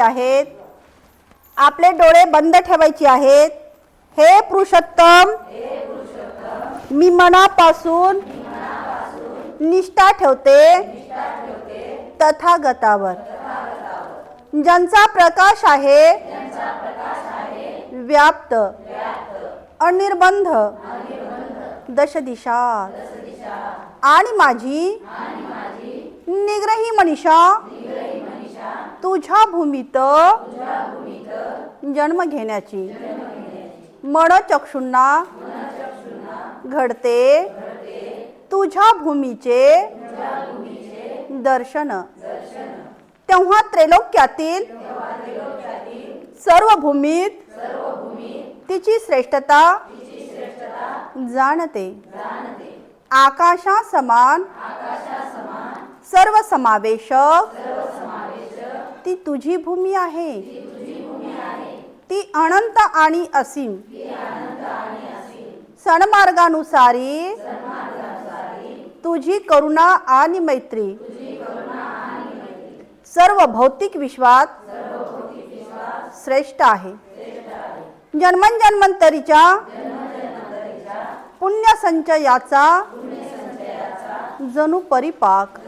आहेत, आपले डोळे बंद ठेवायचे आहेत. हे पुरुषोत्तम, मी मनापासून निष्ठा ठेवते तथागतावर, ज्यांचा प्रकाश आहे व्याप्त अनिर्बंध दश दिशा, आणि माझी निग्रही मनीषा तुझ्या भूमीत जन्म घेण्याची मनचक्षुंना घडते तुझ्या भूमीचे दर्शन. तेव्हा त्रैलोक्यातील सर्व भूमीत तिची श्रेष्ठता जाणते. आकाशा समान सर्व समावेशक ती तुझी भूमी आहे. ती अनंत आणि असीम सन्मार्गानुसारी तुझी करुणा आणि मैत्री सर्व भौतिक विश्वात श्रेष्ठ आहे. जन्मजन्मांतरीच्या पुण्य संचयाचा जणू परिपाक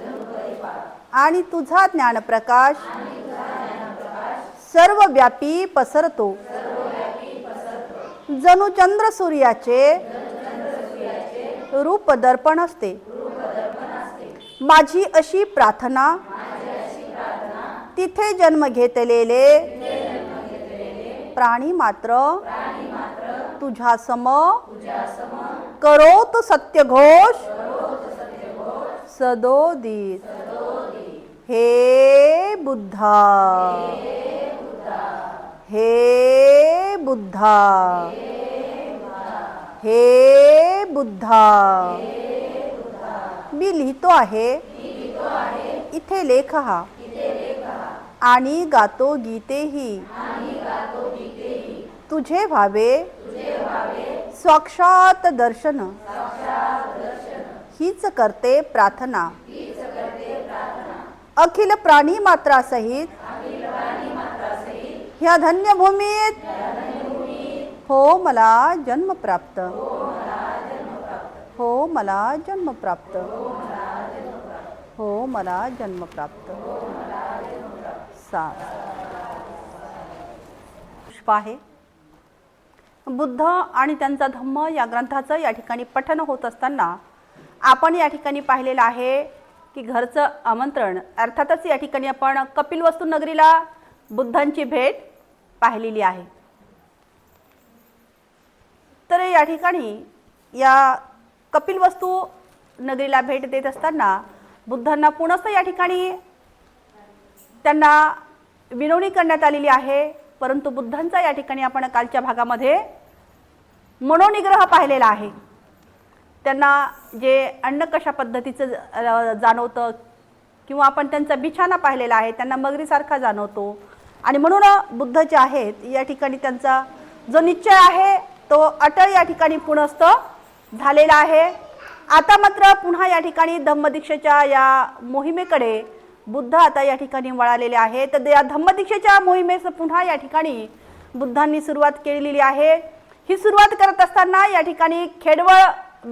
आणि तुझा ज्ञानप्रकाश सर्वव्यापी पसरतो. जणू चंद्र सूर्याचे रूप दर्पण असते. माझी अशी प्रार्थना तिथे जन्म घेतलेले प्राणी मात्र तुझ्या सम करोत सत्यघोष सदोदित. हे बुद्धा, हे बुद्धा, हे बुद्धा. मी लिहितो आहे इथे लेख हा, आणि गातो गीतेही. तुझे व्हावे साक्षात दर्शन, हीच करते प्रार्थना. अखिल प्राणी मात्रा सहित ह्या धन्य भूमीत हो मला जन्म प्राप्त, हो मला जन्म प्राप्त, हो मला जन्म प्राप्त. पुष्प आहे. बुद्ध आणि त्यांचा धम्म या ग्रंथाचं या ठिकाणी पठन होत असताना आपण या ठिकाणी पाहिलेलं आहे की घरचं आमंत्रण, अर्थातच या ठिकाणी आपण कपिलवस्तू नगरीला बुद्धांची भेट पाहिलेली आहे. तर या ठिकाणी या कपिलवस्तू नगरीला भेट देत असताना बुद्धांना पुनश्च या ठिकाणी त्यांना विनवणी करण्यात आलेली आहे. परंतु बुद्धांचा या ठिकाणी आपण कालच्या भागामध्ये मनोनिग्रह पाहिलेला आहे. त्यांना जे अन्न कशा पद्धतीचं जाणवतं किंवा आपण त्यांचा बिछाना पाहिलेला आहे, त्यांना मगरीसारखा जाणवतो. आणि म्हणून बुद्ध जे आहेत या ठिकाणी त्यांचा जो निश्चय आहे तो अटळ या ठिकाणी पुनस्त झालेला आहे. आता मात्र पुन्हा या ठिकाणी धम्मदीक्षेच्या या मोहिमेकडे बुद्ध आता या ठिकाणी वळालेले आहेत. तर या धम्मदीक्षेच्या मोहिमेस पुन्हा या ठिकाणी बुद्धांनी सुरुवात केलेली आहे. ही सुरुवात करत असताना या ठिकाणी खेडवळ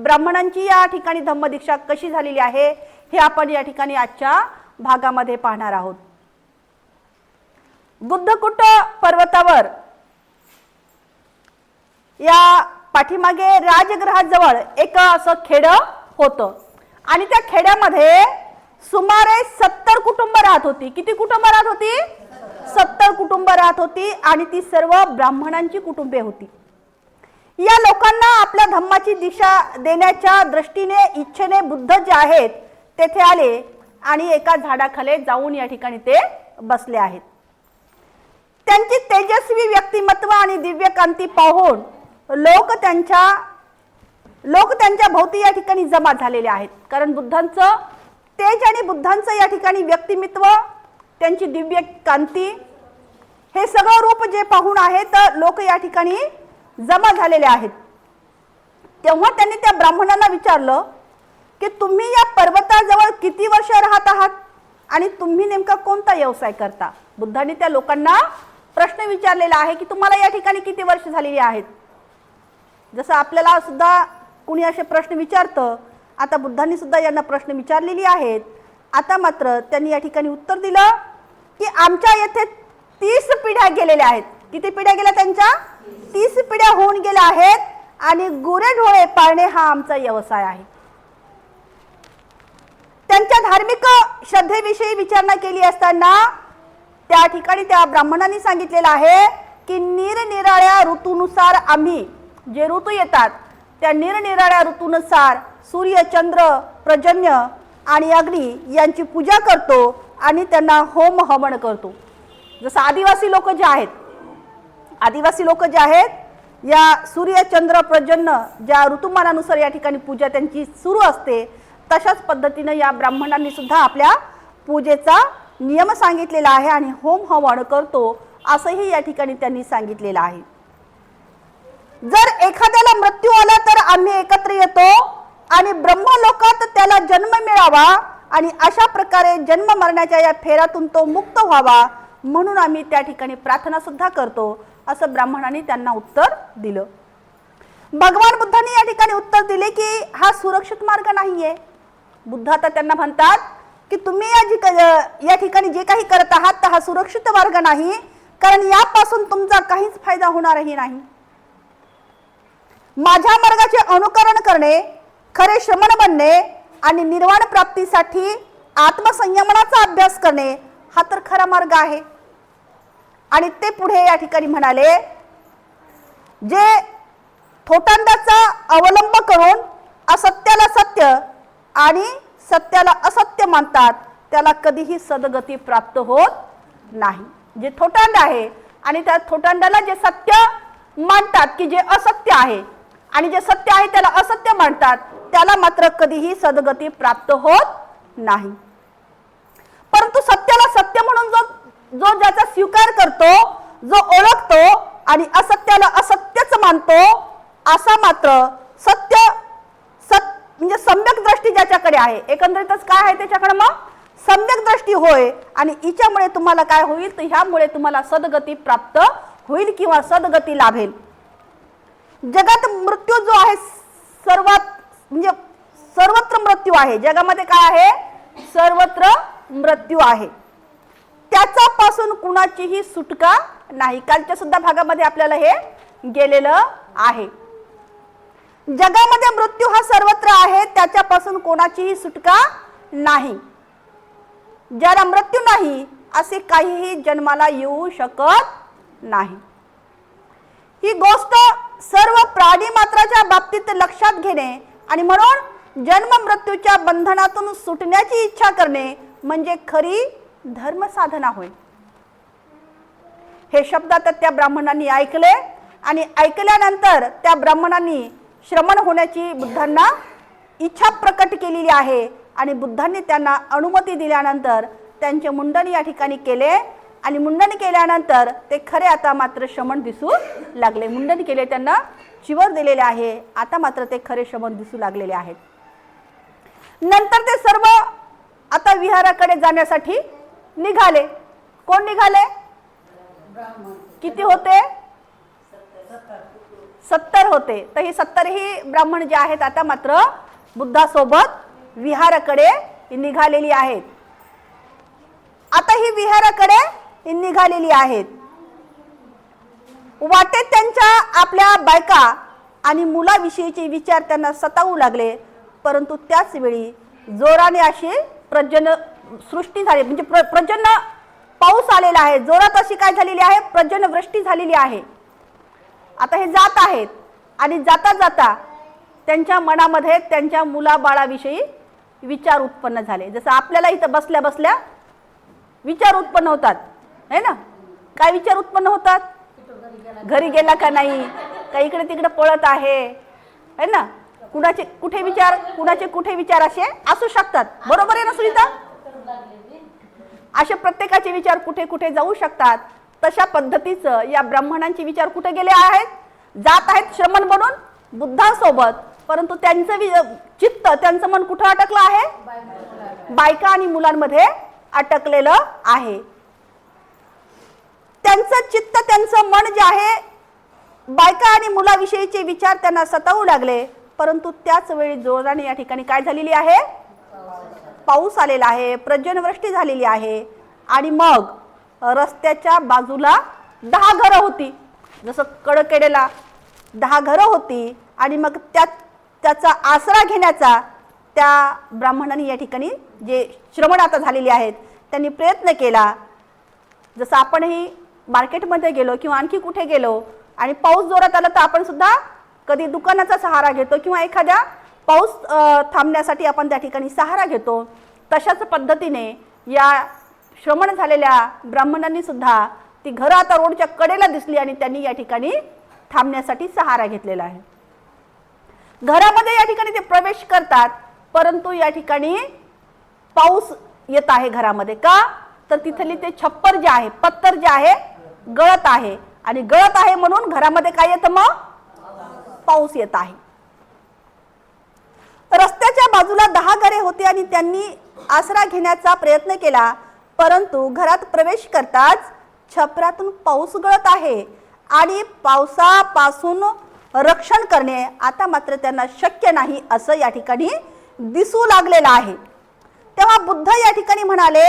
ब्राह्मणांची या ठिकाणी धम्मदीक्षा कशी झालेली आहे हे आपण या ठिकाणी आजच्या भागामध्ये पाहणार आहोत. बुद्धकुट पर्वतावर या पाठीमागे राजगृहाजवळ एक असं खेड होतं आणि त्या खेड्यामध्ये सुमारे 70 कुटुंब राहत होती. किती कुटुंब राहत होती? 70 कुटुंब राहत होती आणि ती सर्व ब्राह्मणांची कुटुंबे होती. या लोकांना आपल्या धम्माची दिशा देण्याच्या दृष्टीने इच्छेने बुद्ध जे आहेत तेथे आले आणि एका झाडाखाली जाऊन या ठिकाणी ते बसले आहेत. त्यांची तेजस्वी व्यक्तिमत्व आणि दिव्य कांती पाहून लोक त्यांच्या भोवती या ठिकाणी जमा झालेले आहेत. कारण बुद्धांचं तेज आणि बुद्धांचं या ठिकाणी व्यक्तिमत्व, त्यांची दिव्य कांती, हे सगळं रूप जे पाहून आहेत लोक या ठिकाणी जमा झालेले आहेत. तेव्हा त्यांनी त्या ब्राह्मणांना विचारलं की तुम्ही या पर्वताजवळ किती वर्ष राहत आहात आणि तुम्ही नेमका कोणता व्यवसाय करता? बुद्धांनी त्या लोकांना प्रश्न विचारलेला आहे की तुम्हाला या ठिकाणी किती वर्ष झालेली आहेत. जसं आपल्याला सुद्धा कुणी असे प्रश्न विचारतं, आता बुद्धांनी सुद्धा यांना प्रश्न विचारलेली आहेत. आता मात्र त्यांनी या ठिकाणी उत्तर दिलं की आमच्या येथे 30 पिढ्या गेलेल्या आहेत. किती पिढ्या गेल्या त्यांच्या? 30 पिढ्या होऊन गेल्या आहेत आणि गुरेढोरे पाळणे हा आमचा व्यवसाय आहे. त्यांच्या धार्मिक श्रद्धेविषयी विचारणा केली असताना त्या ठिकाणी त्या ब्राह्मणांनी सांगितलेलं आहे की निरनिराळ्या ऋतूनुसार आम्ही जे ऋतू येतात त्या निरनिराळ्या ऋतूनुसार सूर्य, चंद्र, पर्जन्य आणि अग्नी यांची पूजा करतो आणि त्यांना होम हवन करतो. जसं आदिवासी लोक जे आहेत या सूर्य, चंद्र, पर्जन्य ज्या ऋतुमानानुसार या ठिकाणी पूजा त्यांची सुरू असते, तशाच पद्धतीने या ब्राह्मणांनी सुद्धा आपल्या पूजेचा नियम सांगितलेला आहे आणि होम हवन करतो असंही या ठिकाणी त्यांनी सांगितलेलं आहे. जर एखाद्याला मृत्यू आला तर आम्ही एकत्र येतो आणि ब्रह्मलोकात त्याला जन्म मिळावा आणि अशा प्रकारे जन्म मरणाच्या या फेऱ्यातून तो मुक्त व्हावा म्हणून आम्ही त्या ठिकाणी प्रार्थना सुद्धा करतो असं ब्राह्मणांनी त्यांना उत्तर दिलं. भगवान बुद्धांनी या ठिकाणी उत्तर दिले की हा सुरक्षित मार्ग नाहीये. बुद्ध आता त्यांना म्हणतात की तुम्ही या ठिकाणी जे काही करत आहात हा सुरक्षित मार्ग नाही, कारण यापासून तुमचा काहीच फायदा होणारही नाही. माझ्या मार्गाचे अनुकरण करणे, खरे श्रमण बनणे आणि निर्वाण प्राप्तीसाठी आत्मसंयमनाचा अभ्यास करणे हा तर खरा मार्ग आहे. आणि ते पुढे या ठिकाणी म्हणाले, जे थोटांडाचा अवलंब करून असत्याला सत्य आणि सत्याला असत्य मानतात त्याला कधीही सद्गती प्राप्त होत नाही. जे थोटांड आहे आणि त्या थोटांडाला जे सत्य मानतात की जे असत्य आहे आणि जे सत्य आहे त्याला असत्य मानतात त्याला मात्र कधीही सद्गती प्राप्त होत नाही. परंतु सत्याला सत्य म्हणून जो ज्याचा स्वीकार करतो, जो ओळखतो आणि असत्याला असत्यच मानतो असा मात्र सत्य म्हणजे सम्यक दृष्टी ज्याच्याकडे आहे, एकंदरीतच काय आहे त्याच्याकडे मग सम्यक दृष्टी होय. आणि हिच्यामुळे तुम्हाला काय होईल तर ह्यामुळे तुम्हाला सद्गती प्राप्त होईल किंवा सद्गती लाभेल. जगात मृत्यू जो आहे सर्वत्र मृत्यू आहे. जगामध्ये काय आहे? सर्वत्र मृत्यू आहे. त्याच्यापासून कुणाचीही सुटका नाही. कालच्या सुद्धा भागामध्ये आपल्याला हे गेलेलं आहे. जगामध्ये मृत्यू हा सर्वत्र आहे, त्याच्यापासून कोणाचीही सुटका नाही. ज्याला मृत्यू नाही असे काहीही जन्माला येऊ शकत नाही. ही गोष्ट सर्व प्राणी मात्राच्या बाबतीत लक्षात घेणे आणि म्हणून जन्म मृत्यूच्या बंधनातून सुटण्याची इच्छा करणे म्हणजे खरी धर्म साधना होय. हे शब्द आता त्या ब्राह्मणांनी ऐकले आणि ऐकल्यानंतर त्या ब्राह्मणांनी श्रमण होण्याची बुद्धांना इच्छा प्रकट केलेली आहे आणि बुद्धांनी त्यांना अनुमती दिल्यानंतर त्यांचे मुंडन या ठिकाणी केले आणि मुंडन केल्यानंतर ते खरे आता मात्र श्रमण दिसू लागले. मुंडन केले, त्यांना चिवर दिलेले आहे, आता मात्र ते खरे श्रमण दिसू लागलेले आहेत. नंतर ते सर्व आता विहाराकडे जाण्यासाठी निघाले. कोण निघाले? किती होते? 70 होते. तर हे 70 ही ब्राह्मण जे आहेत आता मात्र बुद्धासोबत विहाराकडे निघालेली आहेत. आता ही विहाराकडे निघालेली आहेत. वाटेत त्यांच्या आपल्या बायका आणि मुलाविषयीचे विचार त्यांना सतावू लागले. परंतु त्याच वेळी जोराने अशी पर्जन्य सृष्टी झाली, म्हणजे पर्जन्य पाऊस आलेला आहे. जोरात अशी काय झालेली आहे? पर्जन्य वृष्टी झालेली आहे. आता हे जात आहेत आणि जाता जाता त्यांच्या मनामध्ये त्यांच्या मुलाबाळाविषयी विचार उत्पन्न झाले. जसं आपल्याला इथं बसल्या बसल्या विचार उत्पन्न होतात, है ना? काय विचार उत्पन्न होतात? घरी गेला का नाही, का इकडे तिकडे पळत आहे, है ना? कुणाचे कुठे विचार, कुणाचे कुठे विचार असे असू शकतात. बरोबर आहे ना सुनीता? असे प्रत्येकाचे विचार कुठे कुठे जाऊ शकतात. तशा पद्धतीचं या ब्राह्मणांचे विचार कुठे गेले आहेत? जात आहेत श्रमण बनून बुद्धांसोबत, परंतु त्यांचं चित्त, त्यांचं मन कुठं अटकलं आहे? बायका आणि मुलांमध्ये अटकलेलं आहे. त्यांचं चित्त, त्यांचं मन जे आहे बायका आणि मुलाविषयीचे विचार त्यांना सतावू लागले. परंतु त्याच वेळी जोराने या ठिकाणी काय झालेली आहे, पाऊस आलेला आहे, पर्जन्यवृष्टी झालेली आहे. आणि मग रस्त्याच्या बाजूला 10 घरं होती, जसं कडकेडेला 10 घरं होती. आणि मग त्याचा आसरा घेण्याचा त्या ब्राह्मणांनी या ठिकाणी, जे श्रमण आता झालेले आहेत, त्यांनी प्रयत्न केला. जसं आपणही मार्केटमध्ये गेलो किंवा आणखी कुठे गेलो आणि पाऊस जोरात आला तर आपण सुद्धा कधी दुकानाचा सहारा घेतो किंवा एखाद्या पाऊस थांबण्यासाठी आपण त्या ठिकाणी सहारा घेतो. तशाच पद्धतीने या श्रमण झालेल्या ब्राह्मणांनी सुद्धा ती घरं आता रोडच्या कडेला दिसली आणि त्यांनी या ठिकाणी थांबण्यासाठी सहारा घेतलेला आहे. घरामध्ये या ठिकाणी ते प्रवेश करतात, परंतु या ठिकाणी पाऊस येत आहे घरामध्ये. का तर तिथली ते छप्पर जे आहे, पत्तर जे आहे गळत आहे. आणि गळत आहे म्हणून घरामध्ये काय येतं, मग पाऊस येत आहे. रस्त्याच्या बाजूला 10 घरे होती आणि त्यांनी आसरा घेण्याचा प्रयत्न केला, परंतु घरात प्रवेश करताच छपरातून पाऊस गळत आहे आणि पावसापासून रक्षण करणे आता मात्र त्यांना शक्य नाही असं या ठिकाणी दिसू लागलेलं आहे. तेव्हा बुद्ध या ठिकाणी म्हणाले,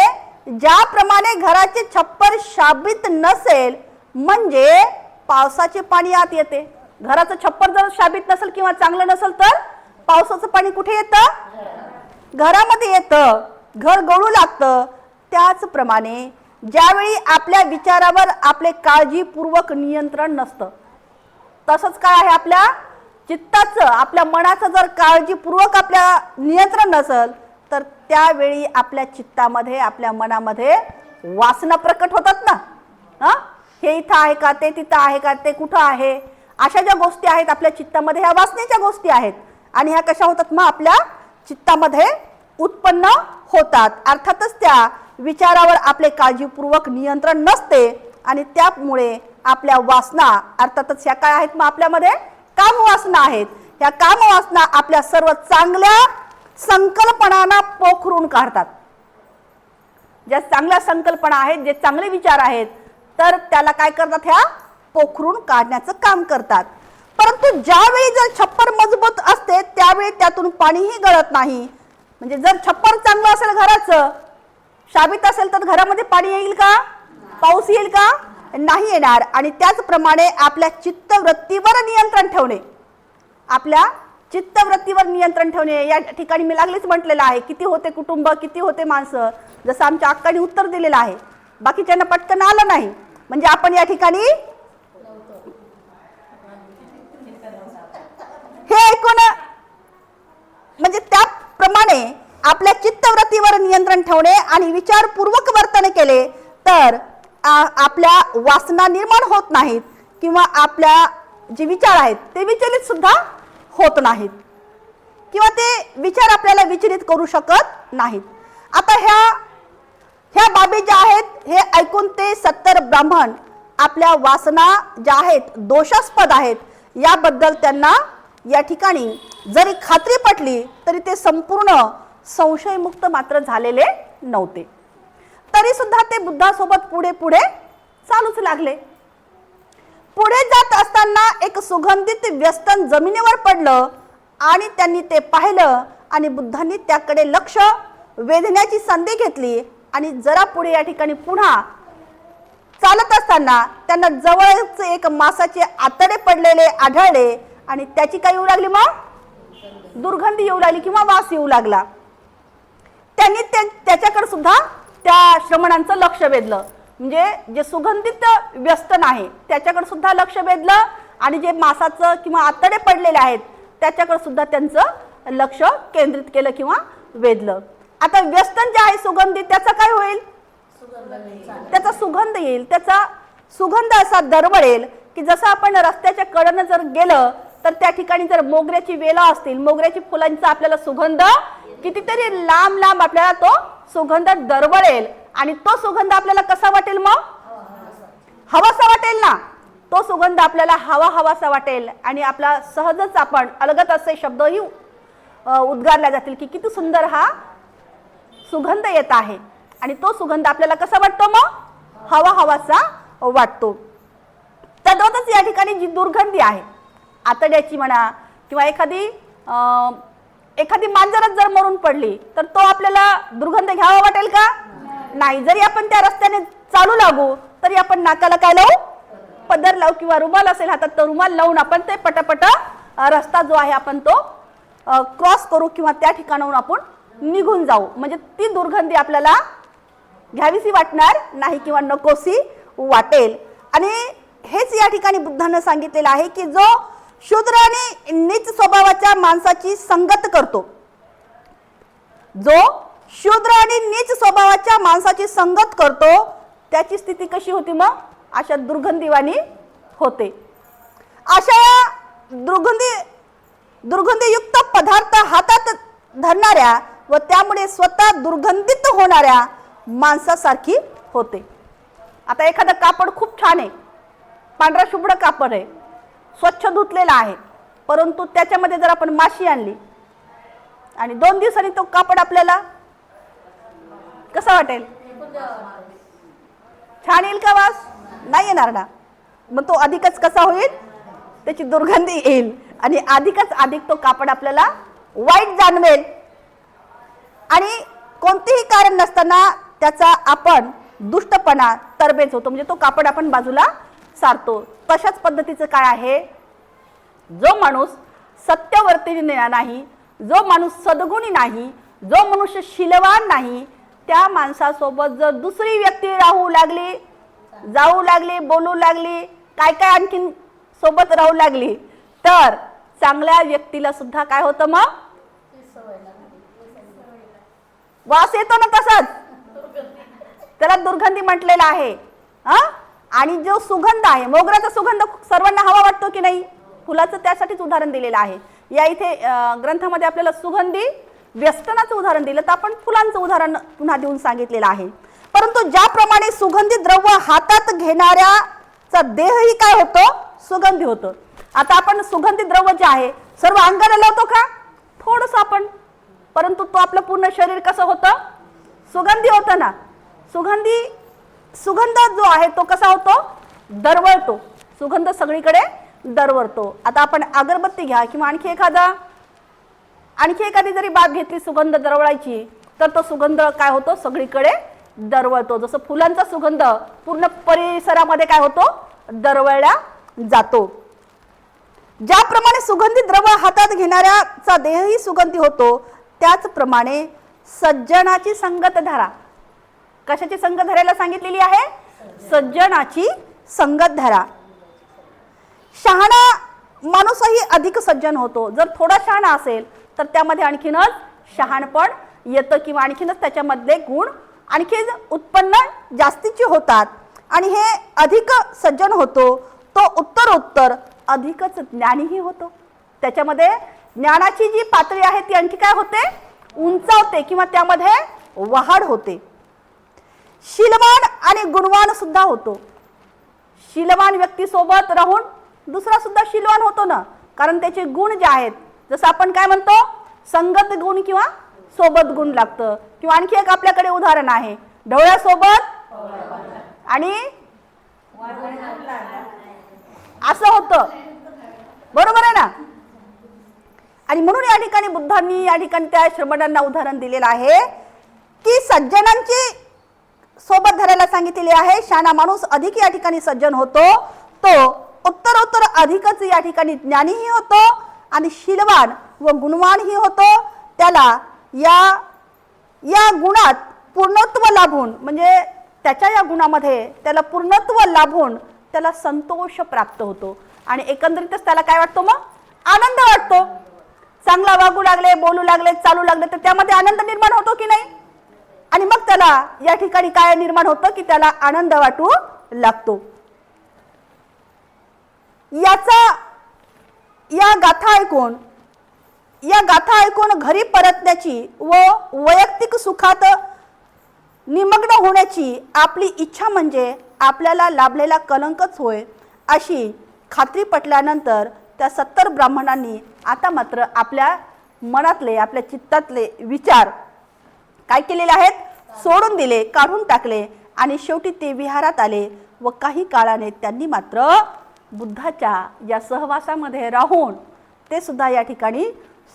ज्याप्रमाणे घराचे छप्पर शाबित नसेल म्हणजे पावसाचे पाणी आत येते. घराचं छप्पर जर शाबित नसेल किंवा चांगलं नसेल तर पावसाचं पाणी कुठे येतं, घरामध्ये येतं, घर गळू लागतं. त्याचप्रमाणे ज्यावेळी आपल्या विचारावर आपले काळजीपूर्वक नियंत्रण नसतं, तसंच काय आहे, आपल्या चित्ताचं, आपल्या मनाचं जर काळजीपूर्वक आपल्या नियंत्रण नसेल तर त्यावेळी आपल्या चित्तामध्ये, आपल्या मनामध्ये वासना प्रकट होतात ना. हे इथं आहे का, ते तिथं आहे का, ते कुठं आहे, अशा ज्या गोष्टी आहेत आपल्या चित्तामध्ये, ह्या वासनेच्या गोष्टी आहेत. आणि ह्या कशा होतात, मग आपल्या चित्तामध्ये उत्पन्न होतात. अर्थातच त्या विचारावर आपले काळजीपूर्वक नियंत्रण नसते आणि त्यामुळे आपल्या वासना, अर्थातच ह्या काय आहेत, मग आपल्यामध्ये कामवासना आहेत. ह्या कामवासना आपल्या सर्व चांगल्या संकल्पनांना पोखरून काढतात. ज्या चांगल्या संकल्पना आहेत, जे चांगले विचार आहेत, तर त्याला काय करतात, ह्या पोखरून काढण्याचं काम करतात. परंतु ज्यावेळी जर छप्पर मजबूत असते त्यावेळी त्यातून पाणीही गळत नाही. म्हणजे जर छप्पर चांगलं असेल, घराचं शाबित असेल, तर घरामध्ये पाणी येईल का, पाऊस येईल का, नाही येणार. आणि त्याचप्रमाणे आपल्या चित्तवृत्तीवर नियंत्रण ठेवणे, आपल्या चित्तवृत्तीवर नियंत्रण ठेवणे. या ठिकाणी मी लागलीच म्हटलेलं आहे, किती होते कुटुंब, किती होते माणसं, जसं आमच्या अक्काने उत्तर दिलेलं आहे. बाकीच्यांना पटकन आलं नाही, म्हणजे आपण या ठिकाणी हे ऐकून, म्हणजे त्याप्रमाणे आपल्या चित्तवृत्तीवर नियंत्रण ठेवणे आणि विचारपूर्वक वर्तन केले तर आपल्या वासना निर्माण होत नाहीत किंवा आपल्या जे विचार आहेत ते विचलित सुद्धा होत नाहीत किंवा ते विचार आपल्याला विचलित करू शकत नाहीत. आता ह्या बाबी ज्या आहेत हे ऐकून ते 70 ब्राह्मण आपल्या वासना ज्या आहेत दोषास्पद आहेत याबद्दल त्यांना या ठिकाणी जरी खात्री पटली तरी ते संपूर्ण संशयमुक्त मात्र झालेले नव्हते. तरी सुद्धा ते बुद्धासोबत पुढे पुढे चालूच लागले. पुढे जात असताना एक सुगंधित व्यसन जमिनीवर पडलं आणि त्यांनी ते पाहिलं आणि बुद्धांनी त्याकडे लक्ष वेधण्याची संधी घेतली आणि जरा पुढे या ठिकाणी पुन्हा चालत असताना त्यांना जवळच एक मासाचे आतडे पडलेले आढळले आणि त्याची काय येऊ लागली, मग दुर्गंधी येऊ लागली किंवा वास येऊ लागला. त्यांनी त्याच्याकडे सुद्धा त्या श्रमणांचं लक्ष वेधलं. म्हणजे जे सुगंधित व्यसन आहे त्याच्याकडे सुद्धा लक्ष वेधलं आणि जे मासाचं किंवा आतडे पडलेले आहेत त्याच्याकडे सुद्धा त्यांचं लक्ष केंद्रित केलं किंवा वेधलं. आता व्यसन जे आहे सुगंधित त्याचा काय होईल, त्याचा सुगंध येईल, त्याचा सुगंध असा दरवळेल की जसं आपण रस्त्याच्या कडेनं जर गेलं तर त्या ठिकाणी जर मोगऱ्याची वेला असतील, मोगऱ्याची फुलांचा आपल्याला सुगंध कितीतरी लांब लांब आपल्याला तो सुगंध दरवळेल आणि तो सुगंध आपल्याला कसा वाटेल, मग हवासा वाटेल ना. तो सुगंध आपल्याला हवासा वाटेल आणि आपला सहजच आपण अलगत असे शब्दही उद्गारले जातील की किती सुंदर हा सुगंध येत आहे. आणि तो सुगंध आपल्याला कसा वाटतो मग हवा हवासा वाटतो. तद्वतच या ठिकाणी जी दुर्गंधी आहे आतड्याची म्हणा किंवा एखादी मांजरच जर मरून पडली तर तो आपल्याला दुर्गंध घ्यावा वाटेल का? नाही. जरी आपण त्या रस्त्याने चालू लागू तरी आपण नाकाला काय लावू? पदर लावू किंवा रुमाल असेल हातात तर रुमाल लावून आपण ते पटापट रस्ता जो आहे आपण तो क्रॉस करू किंवा त्या ठिकाणाहून आपण निघून जाऊ. म्हणजे ती दुर्गंधी आपल्याला घ्यावीशी वाटणार नाही किंवा नकोसी वाटेल. आणि हेच या ठिकाणी बुद्धांनी सांगितलेलं आहे की जो शूद्र आणि नीच स्वभावाच्या माणसाची संगत करतो, जो शूद्र आणि नीच स्वभावाच्या माणसाची संगत करतो त्याची स्थिती कशी होती मग? अशा दुर्गंधीवाणी होते. अशा दुर्गंधीयुक्त पदार्थ हातात धरणाऱ्या व त्यामुळे स्वतः दुर्गंधित होणाऱ्या माणसासारखी होते. आता एखादं कापड खूप छान आहे, पांढरा शुभ्र कापड आहे, स्वच्छ धुतलेला आहे, परंतु त्याच्यामध्ये जर आपण माशी आणली आणि 2 दिवसांनी तो कापड आपल्याला कसा वाटेल? छान येईल का वास? नाही येणार ना. मग तो अधिकच कसा होईल? त्याची दुर्गंधी येईल आणि अधिक तो कापड आपल्याला वाईट जाणवेल आणि कोणतेही कारण नसताना त्याचा आपण दुष्टपणा तरबेज होतो. म्हणजे तो कापड आपण बाजूला सारतो. तशाच पद्धतीचं काय आहे, जो माणूस सत्यवर्ती नाही, जो माणूस सद्गुणी नाही, जो मनुष्य शीलवान नाही, त्या माणसासोबत जर दुसरी व्यक्ती राहू लागली, जाऊ लागली, बोलू लागली, काय आणखीन सोबत राहू लागली तर चांगल्या व्यक्तीला सुद्धा काय होतं मग? वास येतो ना. तसाच त्याला दुर्गंधी म्हटलेला आहे. आणि जो सुगंध आहे, मोगऱ्याचा सुगंध सर्वांना हवा वाटतो की नाही? फुलाचं त्यासाठीच उदाहरण दिलेलं आहे. या इथे ग्रंथामध्ये आपल्याला सुगंधी व्यसनाचं उदाहरण दिलं तर आपण फुलांचं उदाहरण पुन्हा देऊन सांगितलेलं आहे. परंतु ज्याप्रमाणे सुगंधी द्रव्य हातात घेणाऱ्याचा देहही काय होतो? सुगंधी होतो. आता आपण सुगंधी द्रव्य जे आहे सर्व अंगाला लावतो का? थोडंसं आपण, परंतु तो आपलं पूर्ण शरीर कसं होतं? सुगंधी होतं ना. सुगंध जो आहे तो कसा होतो? दरवळतो. सुगंध सगळीकडे दरवळतो. आता आपण अगरबत्ती घ्या किंवा आणखी एखादी जरी बाग घेतली सुगंध दरवळायची तर तो सुगंध काय होतो? सगळीकडे दरवळतो. जसं फुलांचा सुगंध पूर्ण परिसरामध्ये काय होतो? दरवळला जातो. ज्याप्रमाणे सुगंधी द्रव्य हातात घेणाऱ्याचा देहही सुगंधी होतो त्याचप्रमाणे सज्जनाची संगत धरा. कशाची संगत धरायला सांगितलेली आहे? सज्जनाची संगत धरा. शहाणा माणूसही अधिक सज्जन होतो. जर थोडा शहाणा असेल तर त्यामध्ये आणखीनच शहाणपण येतं किंवा आणखीनच त्याच्यामधले गुण आणखी उत्पन्न जास्तीचे होतात आणि हे अधिक सज्जन होतो तो उत्तरोत्तर अधिकच ज्ञानीही होतो. त्याच्यामध्ये ज्ञानाची जी पातळी आहे ती आणखी काय होते? उंचावते किंवा त्यामध्ये वाढ होते. शीलवान आणि गुणवान सुद्धा होतो. शीलवान व्यक्ती सोबत राहून दुसरा सुद्धा शीलवान होतो ना, कारण त्याचे गुण जे आहेत, जसं आपण काय म्हणतो संगत गुण किंवा सोबत गुण लागतं. किंवा आणखी एक आपल्याकडे उदाहरण आहे, ढवळ्यासोबत आणि असं होतं, बरोबर आहे ना. आणि म्हणून या ठिकाणी बुद्धांनी या ठिकाणी त्या श्रमणांना उदाहरण दिलेलं आहे की सज्जनांची सोबत धरायला सांगितलेली आहे. शहाणा माणूस अधिक या ठिकाणी सज्जन होतो, तो उत्तरोत्तर अधिकच या ठिकाणी ज्ञानीही होतो आणि शीलवान व गुणवानही होतो. त्याला या गुणात पूर्णत्व लाभून, म्हणजे त्याच्या या गुणामध्ये त्याला पूर्णत्व लाभून त्याला संतोष प्राप्त होतो आणि एकंदरीतच त्याला काय वाटतो? मग आनंद वाटतो. चांगला वागू लागले, बोलू लागले, चालू लागले तर त्यामध्ये आनंद निर्माण होतो की नाही? आणि मग त्याला या ठिकाणी काय निर्माण होतं की त्याला आनंद वाटू लागतो. या गाथा ऐकून घरी परतण्याची व वैयक्तिक सुखात निमग्न होण्याची आपली इच्छा म्हणजे आपल्याला लाभलेला कलंकच होय अशी खात्री पटल्यानंतर त्या 70 ब्राह्मणांनी आता मात्र आपल्या मनातले, आपल्या चित्तातले विचार काय केलेले आहेत? सोडून दिले, काढून टाकले आणि शेवटी ते विहारात आले व काही काळाने त्यांनी मात्र बुद्धाच्या या सहवासामध्ये राहून ते सुद्धा या ठिकाणी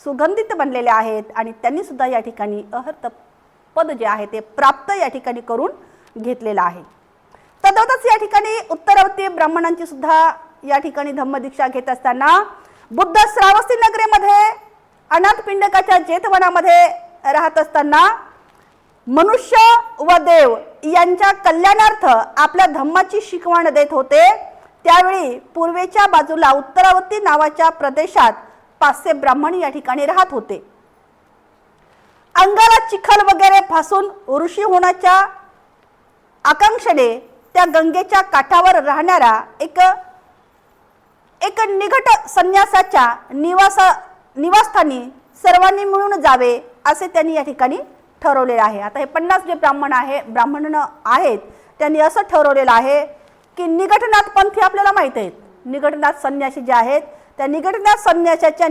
सुगंधित बनलेले आहेत आणि त्यांनी सुद्धा या ठिकाणी अहर्त पद जे आहे ते प्राप्त या ठिकाणी करून घेतलेलं आहे। तद्वतच या ठिकाणी उत्तरावती ब्राह्मणांची सुद्धा या ठिकाणी धम्मदीक्षा घेत असताना बुद्ध श्रावस्ती नगरीमध्ये अनाथपिंडकाच्या जेतवनामध्ये राहत असताना मनुष्य व देव यांच्या कल्याणार्थ आपल्या धम्माची शिकवण देत होते। त्यावेळी पूर्वेच्या बाजूला उत्तरावती नावाच्या प्रदेशात 500 ब्राह्मण या ठिकाणी राहत होते। अंगाला चिखल वगैरे फासून ऋषी होण्याच्या आकांक्षेने त्या गंगेच्या काठावर राहणारा एक निघट संन्यासाच्या निवासस्थानी सर्वांनी मिळून जावे असे त्यांनी या ठिकाणी ठरवलेलं आहे। आता हे 50 जे ब्राह्मण आहेत त्यांनी असं ठरवलेलं आहे की निघटनाथ पंथी आपल्याला माहित आहेत, निघटनाथ संन्यासी जे आहेत त्या निघटनाथ संन्यासाच्या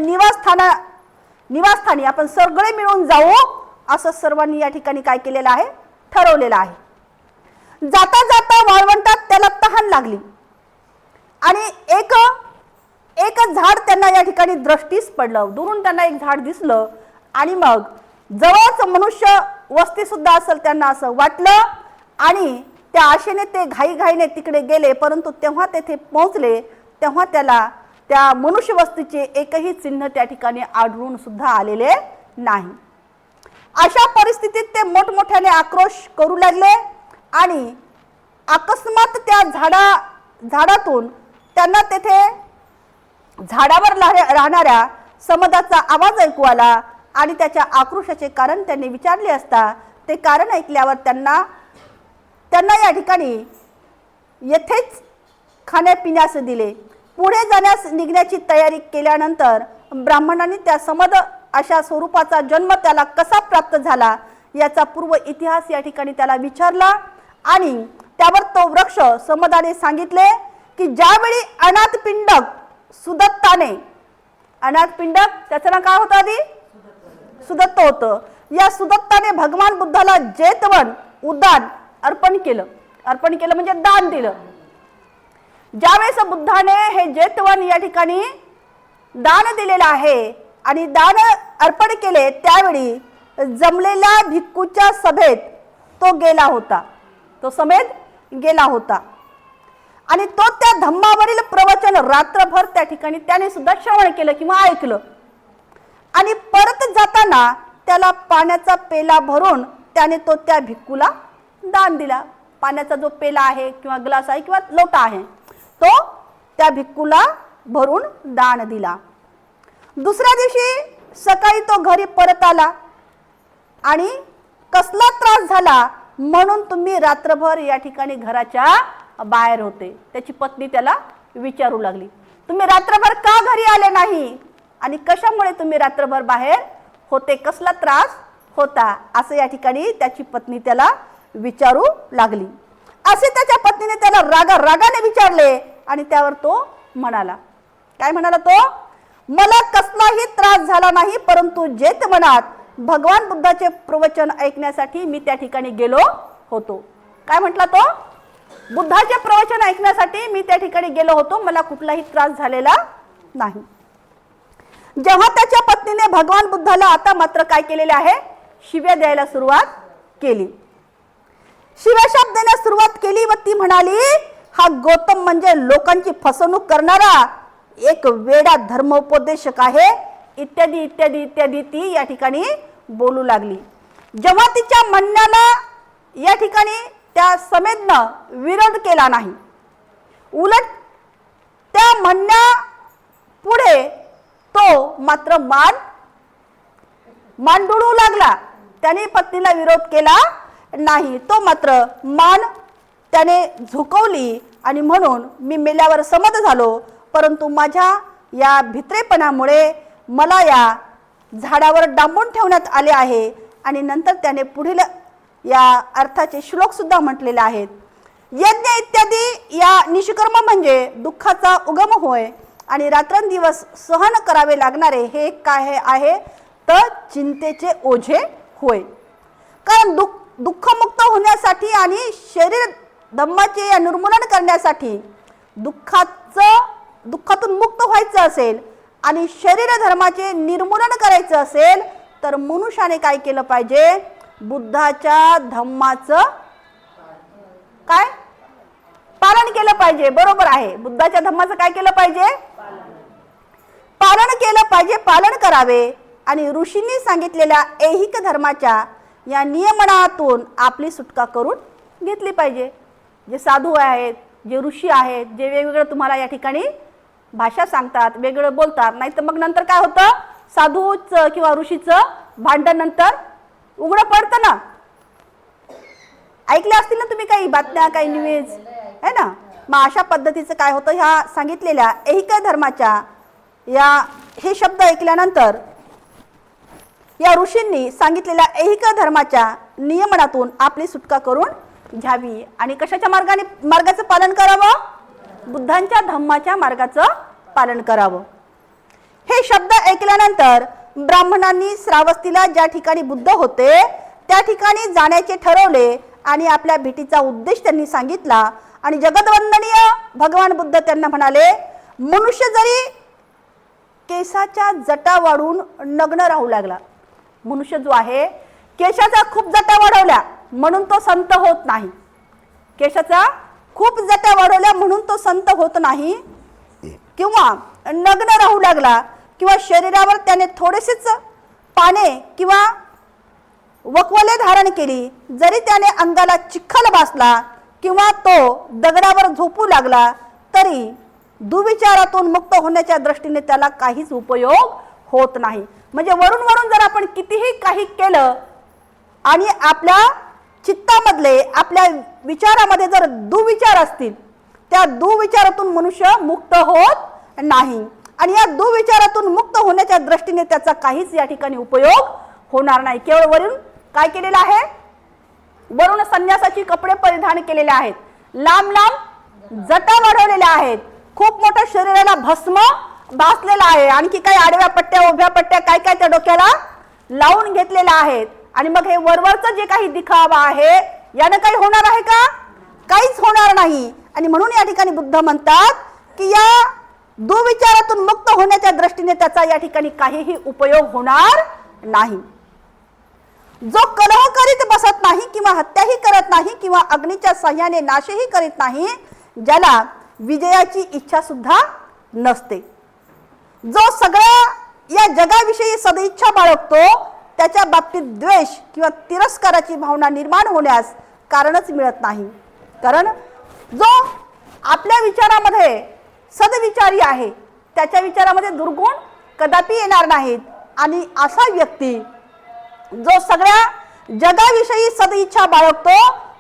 निवासस्थानी आपण सगळे मिळून जाऊ असं सर्वांनी या ठिकाणी काय केलेलं आहे, ठरवलेलं आहे। जाता जाता वाळवंटात त्याला तहान लागली आणि एक झाड त्यांना या ठिकाणी दृष्टीस पडलं। दुरून त्यांना एक झाड दिसलं आणि मग जवळच मनुष्य वस्ती सुद्धा असेल त्यांना असं वाटलं आणि त्या आशेने ते घाईघाईने तिकडे गेले, परंतु तेव्हा तेथे पोहोचले तेव्हा त्याला त्या मनुष्य वस्तीचे एकही चिन्ह त्या ठिकाणी आढळून सुद्धा आलेले नाही। अशा परिस्थितीत ते मोठमोठ्याने आक्रोश करू लागले आणि अकस्मात त्या झाडातून त्यांना तेथे झाडावर राहणाऱ्या समदाचा आवाज ऐकू आला आणि त्याच्या आक्रोशाचे कारण त्यांनी विचारले असता ते कारण ऐकल्यावर त्यांना या ठिकाणी येथेच खाण्यापिण्यास दिले। पुढे जाण्यास निघण्याची तयारी केल्यानंतर ब्राह्मणांनी त्या समद अशा स्वरूपाचा जन्म त्याला कसा प्राप्त झाला याचा पूर्व इतिहास या ठिकाणी त्याला विचारला आणि त्यावर तो वृक्ष समदाने सांगितले की ज्यावेळी अनाथपिंडक सुदत्ताने, अनाथपिंडक त्याचं नाव काय होतं आधी, सुदत्त होतं, या सुदत्ताने भगवान बुद्धाला जेतवन उदान अर्पण केलं म्हणजे दान दिलं। ज्यावेळेस बुद्धाने हे जेतवन या ठिकाणी दान दिलेलं आहे आणि दान अर्पण केले त्यावेळी जमलेल्या भिक्खूच्या सभेत तो गेला होता आणि तो त्या धम्मावरील प्रवचन रात्रभर त्या ठिकाणी त्याने सुद्धा श्रवण केलं किंवा ऐकलं आणि परत जाताना त्याला पाण्याचा पेला भरून त्याने तो त्या भिक्खूला दान दिला। पाण्याचा जो पेला आहे किंवा ग्लास आहे किंवा लोटा आहे तो त्या भिक्खूला भरून दान दिला। दुसऱ्या दिवशी सकाळी तो घरी परत आला आणि कसला त्रास झाला म्हणून तुम्ही रात्रभर या ठिकाणी घराच्या बाहेर होते। त्याची पत्नी त्याला विचारू लागली, तुम्ही रात्रभर का घरी आले नाही आणि कशामुळे तुम्ही रात्रभर बाहेर होते, कसला त्रास होता असं या ठिकाणी त्याची पत्नी त्याला विचारू लागली। असे त्याच्या पत्नीने त्याला रागाने विचारले आणि त्यावर तो म्हणाला, काय म्हणाला तो, मला कसलाही त्रास झाला नाही परंतु जेतवनात भगवान बुद्धाचे प्रवचन ऐकण्यासाठी मी त्या ठिकाणी गेलो होतो। काय म्हटला तो, बुद्धाचे प्रवचन ऐकण्यासाठी मी त्या ठिकाणी गेलो होतो, मला कुठलाही त्रास झालेला नाही। जेव्हा त्याच्या पत्नीने भगवान बुद्धाला आता मात्र काय केलेले आहे, शिव्या द्यायला सुरुवात केली, शिव्याशाप देण्यास सुरुवात केली व ती म्हणाली, हा गौतम म्हणजे लोकांची फसवणूक करणारा एक वेडा धर्मोपदेशक आहे, इत्यादी इत्यादी इत्यादी ती या ठिकाणी बोलू लागली। जेव्हा तिच्या म्हणण्याला या ठिकाणी त्या समेतनं विरोध केला नाही, उलट त्या म्हणण्या पुढे तो मात्र मान डुळू लागला। त्याने पत्नीला विरोध केला नाही, तो मात्र मान त्याने झुकवली आणि म्हणून मी मेल्यावर समज झालो, परंतु माझ्या या भित्रेपणामुळे मला या झाडावर डांबून ठेवण्यात आले आहे। आणि नंतर त्याने पुढील या अर्थाचे श्लोक सुद्धा म्हटलेले आहेत, यज्ञ इत्यादी या निष्कर्म म्हणजे दुःखाचा उगम होय आणि रात्रंदिवस सहन करावे लागणारे हे काय आहे तर चिंतेचे ओझे होय। कारण दुःखमुक्त होण्यासाठी आणि शरीर धम्माचे निर्मूलन करण्यासाठी दुःखातून मुक्त व्हायचं असेल आणि शरीर धर्माचे निर्मूलन करायचं असेल तर मनुष्याने काय केलं पाहिजे? बुद्धाच्या धम्माचं काय पालन केलं पाहिजे. बरोबर आहे. बुद्धाच्या धम्माचं काय केलं पाहिजे? पालन केलं पाहिजे, पालन करावे आणि ऋषींनी सांगितलेल्या ऐहिक धर्माच्या या नियमनातून आपली सुटका करून घेतली पाहिजे. जे साधू आहेत, जे ऋषी आहेत, जे वेगवेगळं तुम्हाला या ठिकाणी भाषा सांगतात, वेगवेगळं बोलतात, नाही तर मग नंतर काय होतं? साधूचं किंवा ऋषीचं भांडण नंतर उघडं पडतं ना. ऐकले असतील ना तुम्ही काही बातम्या, काही न्यूज है ना. मग अशा पद्धतीचं काय होतं? ह्या सांगितलेल्या ऐहिक धर्माच्या हे शब्द ऐकल्यानंतर या ऋषींनी सांगितलेल्या ऐहिक धर्माच्या नियमनातून आपली सुटका करून घ्यावी आणि कशाच्या मार्गाचं पालन करावं? बुद्धांच्या धम्माच्या मार्गाचं पालन करावं. हे शब्द ऐकल्यानंतर ब्राह्मणांनी श्रावस्तीला ज्या ठिकाणी बुद्ध होते त्या ठिकाणी जाण्याचे ठरवले आणि आपल्या भेटीचा उद्देश त्यांनी सांगितला आणि जगद्वंदनीय भगवान बुद्ध त्यांना म्हणाले, मनुष्य जरी केसाच्या जटा वाढून नग्न राहू लागला, मनुष्य जो आहे केशाचा खूप जटा वाढवल्या म्हणून तो संत होत नाही, केशाचा खूप जटा वाढवल्या म्हणून तो संत होत नाही, किंवा नग्न राहू लागला किंवा शरीरावर त्याने थोडेसेच पाने किंवा वक्वले धारण केली, जरी त्याने अंगाला चिखल बसला किंवा तो दगडावर झोपू लागला तरी दुविचारातून मुक्त होण्याच्या दृष्टीने त्याला काहीच उपयोग होत नाही. म्हणजे वरून वरून जर आपण कितीही काही केलं आणि आपल्या चित्तामधले, आपल्या विचारामध्ये जर दुविचार असतील, त्या दुविचारातून मनुष्य मुक्त होत नाही आणि या दुविचारातून मुक्त होण्याच्या दृष्टीने त्याचा काहीच या ठिकाणी उपयोग होणार नाही. केवळ वरून काय केलेलं आहे? वरून संन्यासाची कपडे परिधान केलेले आहेत, लांब लांब जटा वाढवलेल्या आहेत, खूप मोठ्या शरीराला भस्म भासलेला आहे, आणखी काही आडव्या पट्ट्या, उभ्या पट्ट्या, काय काय त्या डोक्याला लावून घेतलेल्या आहेत आणि मग हे वरवरचं जे काही दिखावा आहे यानं काही होणार आहे का? काहीच होणार नाही. आणि म्हणून या ठिकाणी बुद्ध म्हणतात की या दुविचारातून मुक्त होण्याच्या दृष्टीने त्याचा या ठिकाणी काहीही उपयोग होणार नाही. जो कलह करीत बसत नाही किंवा हत्याही करत नाही किंवा अग्नीच्या साह्याने नाशही करीत नाही, ज्याला विजयाची इच्छा सुद्धा नसते, जो सगळ्या या जगाविषयी सदिच्छा बाळगतो, त्याच्या बाबतीत द्वेष किंवा तिरस्काराची भावना निर्माण होण्यास कारणच मिळत नाही. कारण जो आपल्या विचारामध्ये सदविचारी आहे त्याच्या विचारामध्ये दुर्गुण कदापि येणार नाहीत आणि असा व्यक्ती जो सगळ्या जगाविषयी सदिच्छा बाळगतो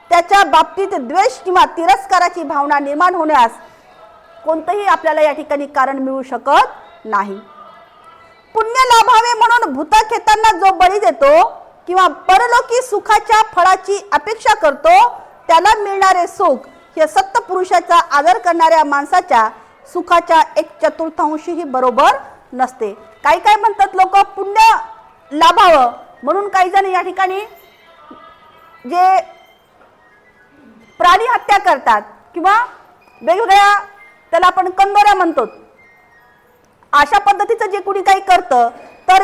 त्याच्या बाबतीत द्वेष किंवा तिरस्काराची भावना निर्माण होण्यास कोणतंही आपल्याला या ठिकाणी कारण मिळू शकत नाही. पुण्य लाभावे म्हणून भूताखेतांना जो बळी देतो किंवा परलोकी सुखाच्या फळाची अपेक्षा करतो त्याला मिळणारे सुख हे सत्पुरुषाचा आदर करणाऱ्या माणसाच्या सुखाच्या 1/4 बरोबर नसते. काही काय म्हणतात लोक, पुण्य लाभावं म्हणून काही जण या ठिकाणी जे प्राणी हत्या करतात किंवा वेगवेगळ्या, त्याला आपण कंदोऱ्या म्हणतो, अशा पद्धतीचं जे कुणी काही करतं तर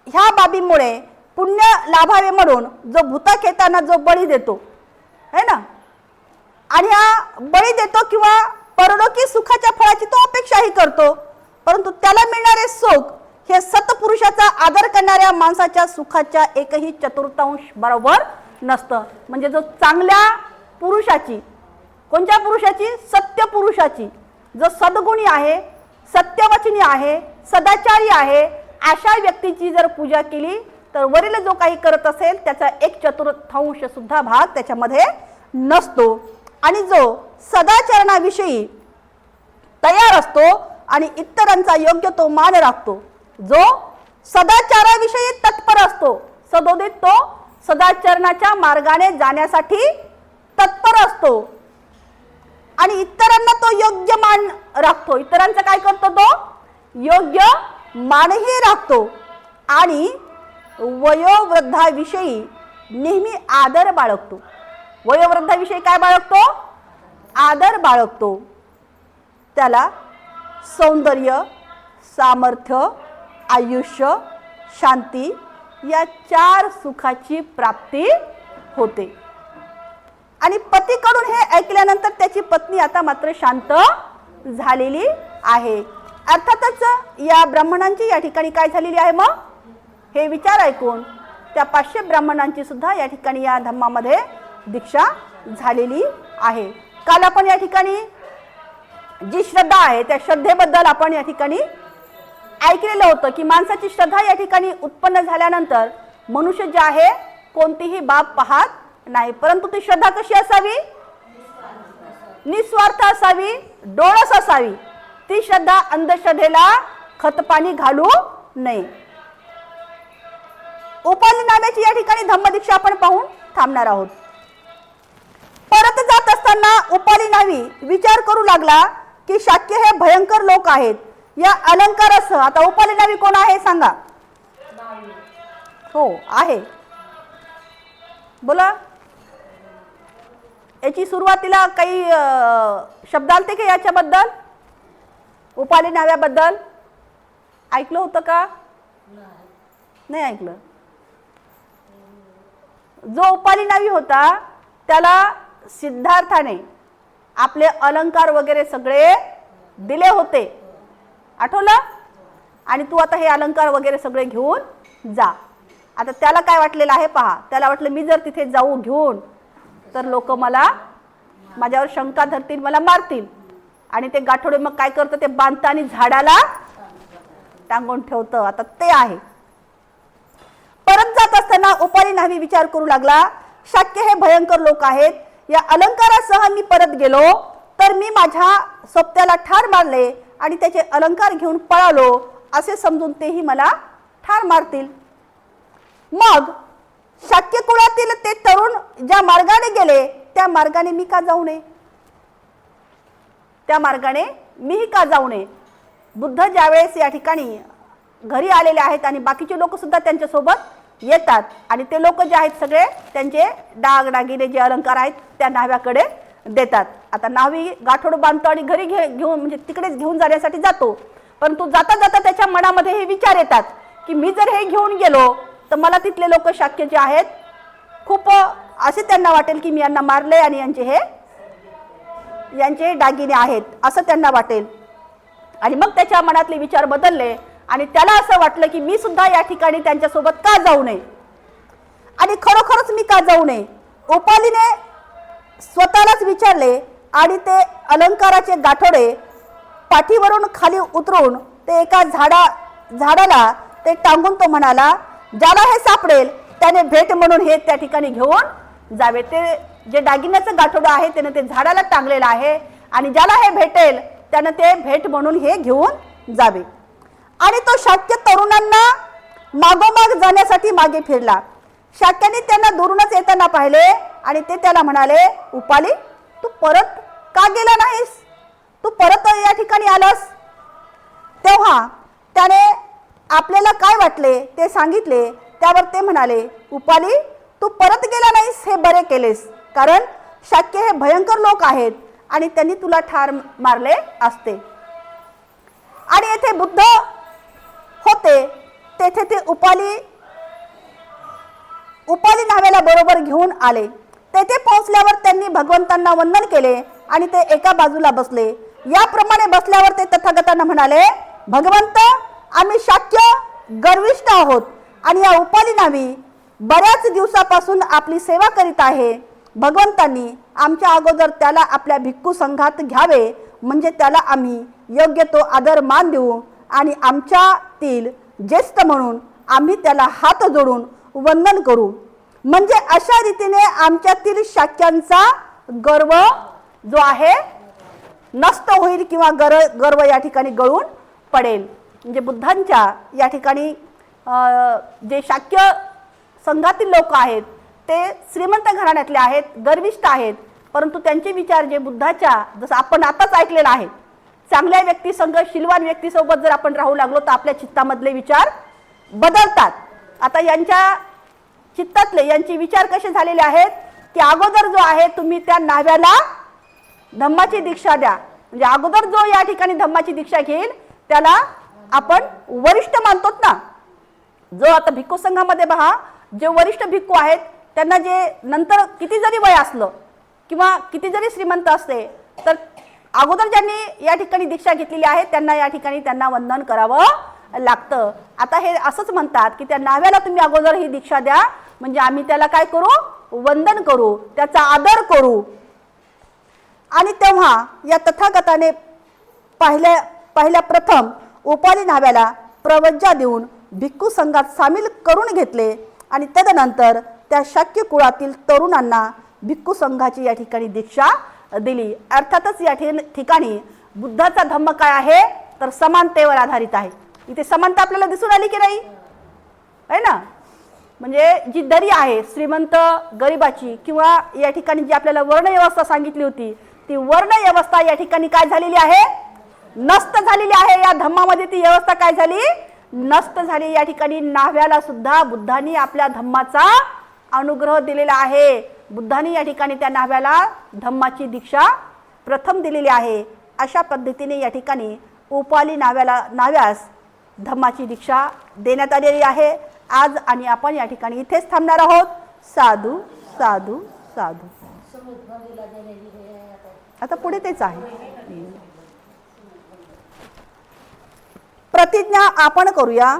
ह्या बाबीमुळे पुण्य लाभावे म्हणून जो भूताखेतांना जो बळी देतो है ना, आणि हा बळी देतो किंवा परलोकी सुखाच्या फळाची तो अपेक्षाही करतो, परंतु त्याला मिळणारे सुख हे सत्पुरुषाचा आदर करणाऱ्या माणसाच्या सुखाच्या 1/4 बरोबर नसतं. म्हणजे जो चांगल्या पुरुषाची, कोणत्या पुरुषाची? सत्य पुरुषाची, जो सद्गुणी आहे, सत्यवचनी आहे, सदाचारी आहे, अशा व्यक्तीची जर पूजा केली तर वरील जो काही करत असेल त्याचा 1/4 सुद्धा भाग त्याच्यामध्ये नसतो. आणि जो सदाचरणाविषयी तयार असतो आणि इतरांचा योग्य तो मान राखतो, जो सदाचाराविषयी तत्पर असतो, सदोदित तो सदाचरणाच्या मार्गाने जाण्यासाठी तत्पर असतो आणि इतरांना तो योग्य मान राखतो, इतरांचा काय करतो? तो योग्य मानही राखतो आणि वयोवृद्धाविषयी नेहमी आदर बाळगतो. वयोवृद्धाविषयी काय बाळगतो? आदर बाळगतो. त्याला सौंदर्य, सामर्थ्य, आयुष्य, शांती या 4 सुखाची प्राप्ती होते. आणि पतीकडून हे ऐकल्यानंतर त्याची पत्नी आता मात्र शांत झालेली आहे. अर्थातच या ब्राह्मणांची या ठिकाणी काय झालेली आहे? मग हे विचार ऐकून त्या 500 ब्राह्मणांची सुद्धा या ठिकाणी या धम्मामध्ये दीक्षा झालेली आहे. काल आपण या ठिकाणी जी श्रद्धा आहे त्या श्रद्धेबद्दल आपण या ठिकाणी ऐकलेलं होतं की माणसाची श्रद्धा या ठिकाणी उत्पन्न झाल्यानंतर मनुष्य जे आहे कोणतीही बाब पाहत नाही, परंतु ती श्रद्धा कशी असावी? निस्वार्थ असावी, डोळस असावी. ती श्रद्धा अंधश्रद्धेला खतपाणी घालू नये. उपाली नावाची या ठिकाणी धम्मदीक्षा आपण पाहून थांबणार आहोत. परत जात असताना उपाली नावी विचार करू लागला की शाक्य हे भयंकर लोक आहेत. या अलंकारासह आता उपाली नावी कोण आहे सांगा? हो आहे, बोला. याची सुरुवातीला काही शब्द आलते का याच्याबद्दल? उपाली नाव्याबद्दल ऐकलं होतं का? नाही ऐकलं. जो उपाली नावी होता त्याला सिद्धार्थाने आपले अलंकार वगैरे सगळे दिले होते, आठवलं? आणि तू आता हे अलंकार वगैरे सगळे घेऊन जा. आता त्याला काय वाटलेलं आहे पहा. त्याला वाटलं मी जर तिथे जाऊ घेऊन तर लोक माझ्यावर शंका धरतील, मला मारतील. आणि ते गाठोडे मग काय करतं? ते बांधतं आणि झाडाला टांगून ठेवतं. आता ते आहे. परत जात असताना उपाली नावी विचार करू लागला, शाक्य हे भयंकर लोक आहेत. या अलंकारासह मी परत गेलो तर मी माझ्या सोबत्याला ठार मारले आणि त्याचे अलंकार घेऊन पळालो असे समजून तेही मला ठार मारतील. मग शाक्य कुळातील ते तरुण ज्या मार्गाने गेले त्या मार्गाने मी का जाऊ नये? त्या मार्गाने मीही का जाऊ नये? बुद्ध ज्यावेळेस या ठिकाणी घरी आलेले आहेत आणि बाकीचे लोक सुद्धा त्यांच्यासोबत येतात आणि ते लोक जे आहेत सगळे त्यांचे दागिने जे अलंकार आहेत त्या नाव्याकडे देतात. आता नावी गाठोड बांधतो आणि घरी घेऊन म्हणजे तिकडेच घेऊन जाण्यासाठी जातो. परंतु जाता जाता त्याच्या मनामध्ये हे विचार येतात की मी जर हे घेऊन गेलो तर मला तिथले लोक शाक्य जे आहेत खूप असे त्यांना वाटेल की मी यांना मारले आणि यांचे दागिने आहेत असं त्यांना वाटेल. आणि मग त्याच्या मनातले विचार बदलले आणि त्याला असं वाटलं की मी सुद्धा या ठिकाणी त्यांच्यासोबत का जाऊ नये आणि खरोखरच मी का जाऊ नये? उपालीने स्वतःलाच विचारले आणि ते अलंकाराचे गाठोडे पाठीवरून खाली उतरून ते एका झाडाला ते टांगून तो म्हणाला, ज्याला हे सापडेल त्याने भेट म्हणून हे त्या ठिकाणी घेऊन जावे. ते जे दागिन्याचं गाठोडं आहे त्याने ते झाडाला टांगलेलं आहे आणि ज्याला हे भेटेल त्याने ते भेट म्हणून हे घेऊन जावे. आणि तो शाक्य तरुणांना मागोमाग जाण्यासाठी मागे फिरला. शाक्याने त्यांना दुरूनच येताना पाहिले आणि ते त्याला म्हणाले, उपाली तू परत का गेला नाहीस? तू परत या ठिकाणी आलास? तेव्हा त्याने आपल्याला काय वाटले ते सांगितले. त्यावर ते म्हणाले, उपाली तू परत गेला नाहीस हे बरे केलेस, कारण शाक्य हे भयंकर लोक आहेत आणि त्यांनी तुला ठार मारले असते. आणि येथे बुद्ध होते तेथे ते उपाली नाव्याला बरोबर घेऊन आले. तेथे पोहोचल्यावर त्यांनी भगवंतांना वंदन केले आणि ते एका बाजूला बसले. याप्रमाणे बसल्यावर ते तथागतांना म्हणाले, भगवंत आम्ही शाक्य गर्विष्ठ आहोत आणि या उपाली नावी बऱ्याच दिवसापासून आपली सेवा करीत आहे. भगवंतांनी आमच्या अगोदर त्याला आपल्या भिक्खू संघात घ्यावे, म्हणजे त्याला आम्ही योग्य तो आदर मान देऊ आणि आमच्यातील ज्येष्ठ म्हणून आम्ही त्याला हात जोडून वंदन करू. म्हणजे अशा रीतीने आमच्यातील शाक्यांचा गर्व जो आहे नष्ट होईल किंवा गर्व या ठिकाणी गळून पडेल. म्हणजे बुद्धांच्या या ठिकाणी जे शाक्य संघातील लोक आहेत ते श्रीमंत घराण्यातले आहेत, गर्विष्ठ आहेत, परंतु त्यांचे विचार जे बुद्धाच्या जसं आपण आताच ऐकलेलं आहे, चांगल्या व्यक्तीसंग शीलवान व्यक्तीसोबत जर आपण राहू लागलो तर आपल्या चित्तामधले विचार बदलतात. आता यांच्या चित्तातले यांचे विचार कसे झालेले आहेत की अगोदर जो आहे तुम्ही त्या न्हाव्याला धम्माची दीक्षा द्या, म्हणजे अगोदर जो या ठिकाणी धम्माची दीक्षा घेईल त्याला आपण वरिष्ठ मानतोत ना. जो आता भिक्खू संघामध्ये पहा, जे वरिष्ठ भिक्खू आहेत त्यांना जे नंतर किती जरी वय असलं किंवा किती जरी श्रीमंत असले तर अगोदर ज्यांनी या ठिकाणी दीक्षा घेतलेली आहे त्यांना या ठिकाणी त्यांना वंदन करावं लागतं. आता हे असंच म्हणतात की त्या न्हाव्याला तुम्ही अगोदर ही दीक्षा द्या, म्हणजे आम्ही त्याला काय करू, वंदन करू, त्याचा आदर करू. आणि तेव्हा या तथागताने पहिल्या प्रथम उपाली न्हाव्याला प्रवज्जा देऊन भिक्खू संघात सामील करून घेतले आणि तदनंतर त्या शाक्य कुळातील तरुणांना भिक्खू संघाची या ठिकाणी दीक्षा दिली. अर्थातच या ठिकाणी बुद्धाचा धम्म काय आहे तर समानतेवर आधारित आहे. इथे समानता आपल्याला दिसून आली की नाही, आहे ना. म्हणजे जी दरी आहे श्रीमंत गरिबाची किंवा या ठिकाणी जी आपल्याला वर्ण व्यवस्था सांगितली होती ती वर्ण व्यवस्था या ठिकाणी काय झालेली आहे, नष्ट झालेली आहे. या धम्मामध्ये ती व्यवस्था काय झाली, नष्ट झाली. या ठिकाणी न्हाव्याला सुद्धा बुद्धांनी आपल्या धम्माचा अनुग्रह दिलेला आहे. बुद्धांनी या ठिकाणी त्या न्हाव्याला धम्माची दीक्षा प्रथम दिलेली आहे. अशा पद्धतीने या ठिकाणी उपाली न्हाव्यास धम्माची दीक्षा देण्यात आलेली आहे आज. आणि आपण या ठिकाणी इथेच थांबणार आहोत. साधू साधू साधू. आता पुढे तेच आहे. प्रतिज्ञा आपण करूया,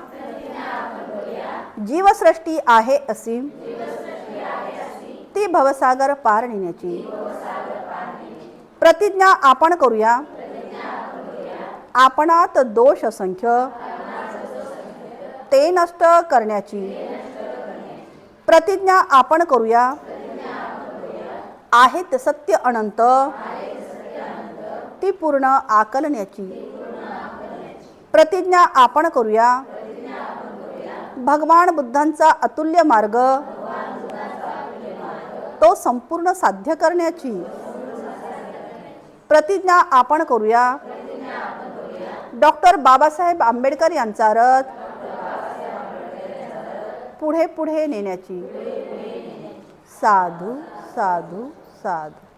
जीवसृष्टी आहे असीम, ती भवसागर पार नेण्याची. प्रतिज्ञा आपण करूया, आपणात दोष असंख्य, ते नष्ट करण्याची. प्रतिज्ञा आपण करूया, आहेत सत्य अनंत, ती पूर्ण आकलण्याची. प्रतिज्ञा आपण करूया, भगवान बुद्धांचा अतुल्य मार्ग, तो संपूर्ण साध्य करण्याची. प्रतिज्ञा आपण करूया, डॉक्टर बाबासाहेब आंबेडकर यांचा रथ पुढे पुढे नेण्याची. साधू साधू साधू.